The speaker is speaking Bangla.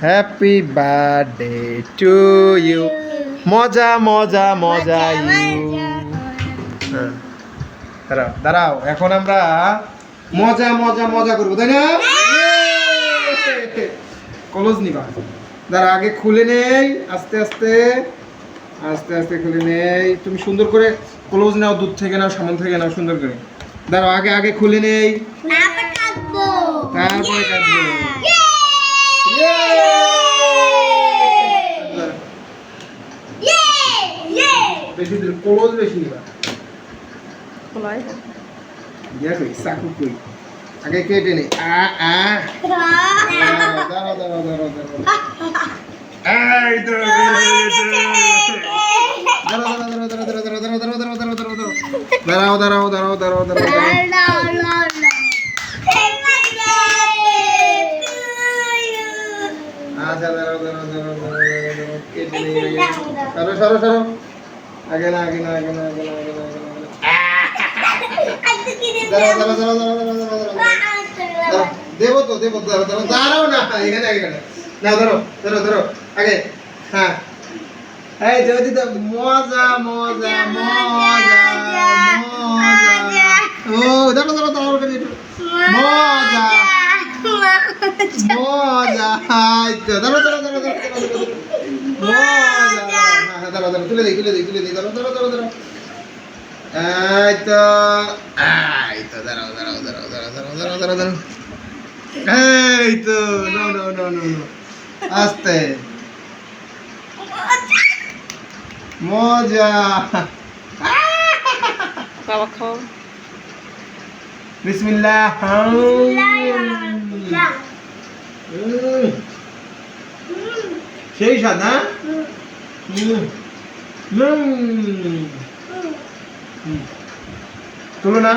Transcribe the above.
Happy birthday to you. মজা মজা মজা ইউ। হ্যাঁ, দাঁড়াও দাঁড়াও, এখন আমরা মজা মজা মজা করবো, তাই না? কলজ নিবা, দাঁড়া আগে খুলে নেই, আস্তে আস্তে আস্তে আস্তে খুলে নেই। তুমি সুন্দর করে ক্লোজ নাও, দুধ থেকে নাও, সামন থেকে নাও, সুন্দর করে দাঁড়াও। আগে আগে খুলে নেই, তারপরে কাটবো। বেশি দূর ক্লোজ বেশি নিবা। ইয়া কই চাকু কই, আগে কেটে নেই। দাঁড়াও দাঁড়াও দাঁড়াও দাঁড়াও, এই তো দাঁড়াও দাঁড়াও দাঁড়াও দাঁড়াও দাঁড়াও। আচ্ছা দাঁড়াও দাঁড়াও দাঁড়াও দাঁড়াও, কেটে নেই। সরো সরো সরো, আগে না আগে না আগে না আগে না আগে না আগে না। দাঁড়াও দাঁড়াও দাঁড়াও দাঁড়াও দাঁড়াও দাঁড়াও, দেবো তো দেবো, দাঁড়াও দাঁড়াও দাঁড়াও না, এখানে এখানে না, ধরো ধরো ধরো আগে। হ্যাঁ, এই যদি তো মজা মজা মজা মজা। ও দাঁড়াও দাঁড়াও দাঁড়াও, মজা মজা। এই তো দাঁড়াও দাঁড়াও দাঁড়াও দাঁড়াও মজা। হ্যাঁ দাঁড়াও দাঁড়াও, তুলে দিই তুলে দিই তুলে দিই, দাঁড়াও দাঁড়াও দাঁড়াও দাঁড়াও। এই তো এই তো দাঁড়াও দাঁড়াও দাঁড়াও দাঁড়াও দাঁড়াও দাঁড়াও দাঁড়াও দাঁড়াও। এই তো no no no no no, আস্তে মজা। বাবা খাও। বিসমিল্লাহ। সেই স্বাদ, হ্যাঁ? তুলো না।